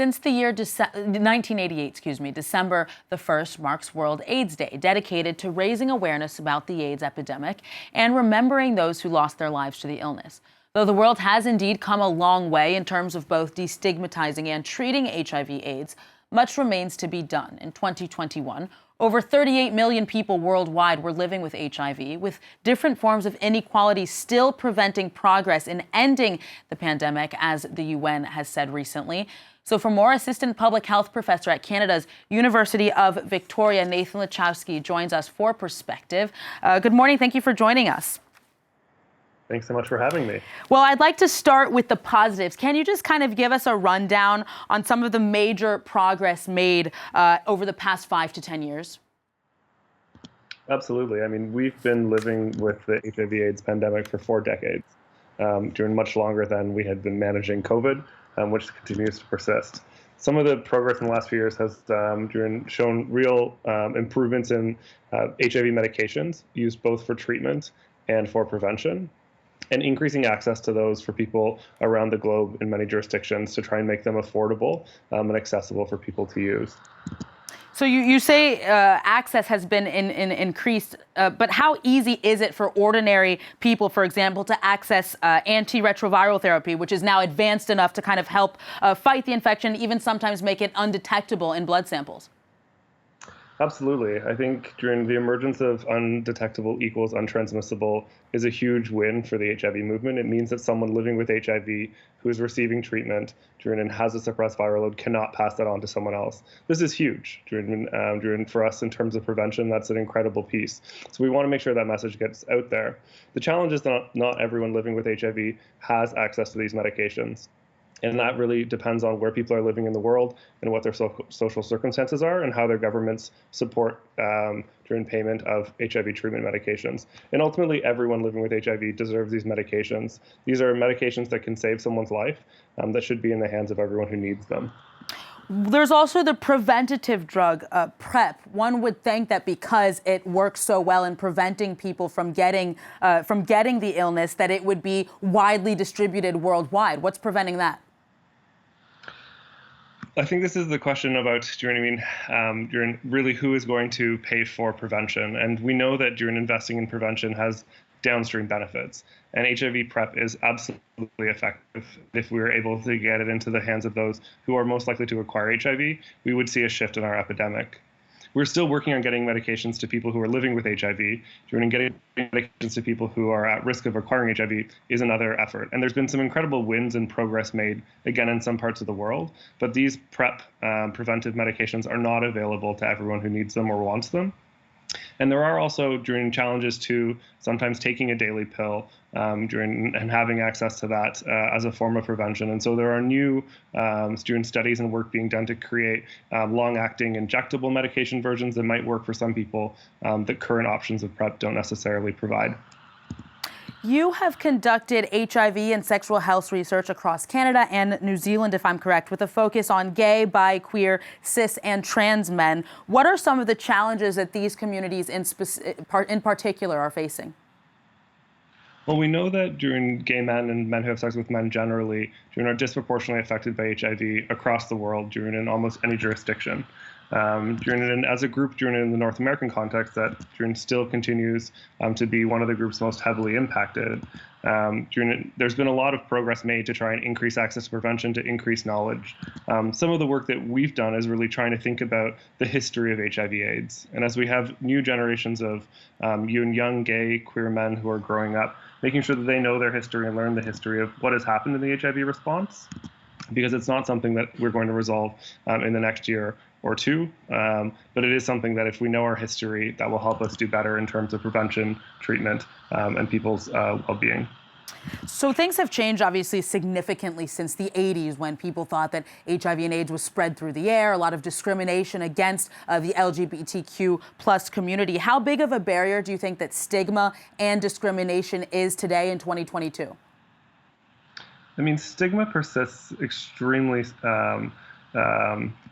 Since the year 1988, December the 1st marks World AIDS Day, dedicated to raising awareness about the AIDS epidemic and remembering those who lost their lives to the illness. Though the world has indeed come a long way in terms of both destigmatizing and treating HIV/AIDS, much remains to be done. In 2021, over 38 million people worldwide were living with HIV, with different forms of inequality still preventing progress in ending the pandemic, as the UN has said recently. So for more, Assistant Public Health Professor at Canada's University of Victoria, Nathan Lachowsky, joins us for Perspective. Good morning. Thank you for joining us. Thanks so much for having me. Well, I'd like to start with the positives. Can you just kind of give us a rundown on some of the major progress made over the past 5 to 10 years? Absolutely. I mean, we've been living with the HIV/AIDS pandemic for 4 decades, during much longer than we had been managing COVID, which continues to persist. Some of the progress in the last few years has shown real improvements in HIV medications used both for treatment and for prevention, and increasing access to those for people around the globe in many jurisdictions to try and make them affordable and accessible for people to use. So you say access has been increased, but how easy is it for ordinary people, for example, to access antiretroviral therapy, which is now advanced enough to kind of help fight the infection, even sometimes make it undetectable in blood samples? Absolutely. I think during the emergence of undetectable equals untransmissible is a huge win for the HIV movement. It means that someone living with HIV who is receiving treatment and has a suppressed viral load cannot pass that on to someone else. This is huge for us in terms of prevention. That's an incredible piece. So we want to make sure that message gets out there. The challenge is that not everyone living with HIV has access to these medications. And that really depends on where people are living in the world and what their social circumstances are and how their governments support during payment of HIV treatment medications. And ultimately, everyone living with HIV deserves these medications. These are medications that can save someone's life that should be in the hands of everyone who needs them. There's also the preventative drug, PrEP. One would think that because it works so well in preventing people from getting the illness, that it would be widely distributed worldwide. What's preventing that? I think this is the question about, really who is going to pay for prevention. And we know that investing in prevention has downstream benefits. And HIV PrEP is absolutely effective. If we were able to get it into the hands of those who are most likely to acquire HIV, we would see a shift in our epidemic. We're still working on getting medications to people who are living with HIV. Getting medications to people who are at risk of acquiring HIV is another effort. And there's been some incredible wins and progress made, again, in some parts of the world. But these PrEP preventive medications are not available to everyone who needs them or wants them. And there are also challenges to sometimes taking a daily pill and having access to that as a form of prevention. And so there are new studies and work being done to create long-acting injectable medication versions that might work for some people that current options of PrEP don't necessarily provide. You have conducted HIV and sexual health research across Canada and New Zealand, if I'm correct, with a focus on gay, bi, queer, cis, and trans men. What are some of the challenges that these communities in particular are facing? Well, we know that gay men and men who have sex with men generally are disproportionately affected by HIV across the world in almost any jurisdiction. And as a group in the North American context, that still continues to be one of the groups most heavily impacted. There's been a lot of progress made to try and increase access to prevention, to increase knowledge. Some of the work that we've done is really trying to think about the history of HIV/AIDS. And as we have new generations of young gay, queer men who are growing up, making sure that they know their history and learn the history of what has happened in the HIV response, because it's not something that we're going to resolve in the next year or two, but it is something that if we know our history, that will help us do better in terms of prevention, treatment, and people's well-being. So things have changed, obviously, significantly since the 80s, when people thought that HIV and AIDS was spread through the air, a lot of discrimination against the LGBTQ plus community. How big of a barrier do you think that stigma and discrimination is today in 2022? I mean, stigma persists extremely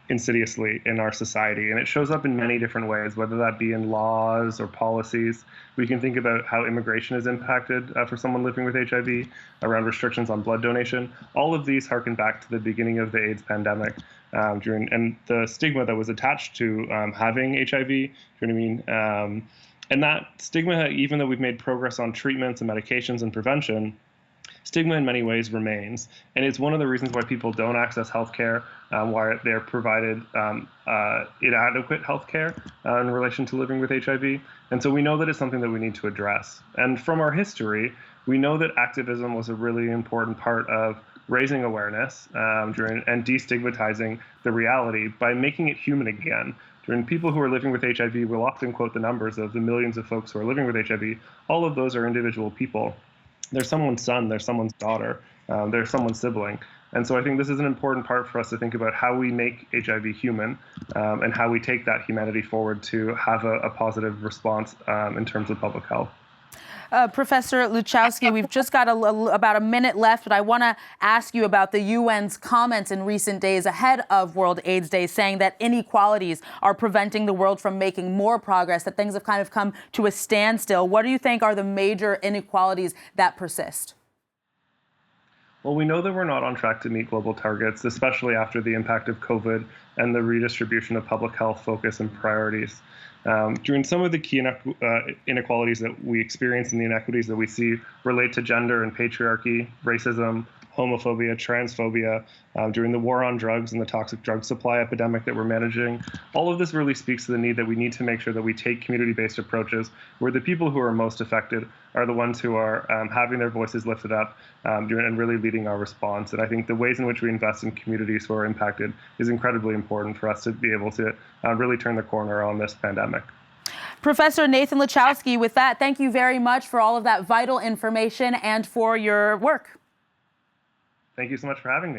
insidiously in our society. And it shows up in many different ways, whether that be in laws or policies. We can think about how immigration is impacted for someone living with HIV, around restrictions on blood donation. All of these harken back to the beginning of the AIDS pandemic and the stigma that was attached to having HIV. You know what I mean? And that stigma, even though we've made progress on treatments and medications and prevention, stigma in many ways remains. And it's one of the reasons why people don't access healthcare, why they're provided inadequate healthcare in relation to living with HIV. And so we know that it's something that we need to address. And from our history, we know that activism was a really important part of raising awareness and destigmatizing the reality by making it human again. During people who are living with HIV, we'll often quote the numbers of the millions of folks who are living with HIV. All of those are individual people. They're someone's son, they're someone's daughter, they're someone's sibling. And so I think this is an important part for us to think about how we make HIV human and how we take that humanity forward to have a positive response in terms of public health. Professor Lachowsky, we've just got about a minute left, but I want to ask you about the UN's comments in recent days ahead of World AIDS Day, saying that inequalities are preventing the world from making more progress, that things have kind of come to a standstill. What do you think are the major inequalities that persist? Well, we know that we're not on track to meet global targets, especially after the impact of COVID and the redistribution of public health focus and priorities. During some of the key inequalities that we experience and the inequities that we see relate to gender and patriarchy, racism, homophobia, transphobia, during the war on drugs and the toxic drug supply epidemic that we're managing. All of this really speaks to the need that we need to make sure that we take community-based approaches where the people who are most affected are the ones who are having their voices lifted up and really leading our response. And I think the ways in which we invest in communities who are impacted is incredibly important for us to be able to really turn the corner on this pandemic. Professor Nathan Lachowsky, with that, thank you very much for all of that vital information and for your work. Thank you so much for having me.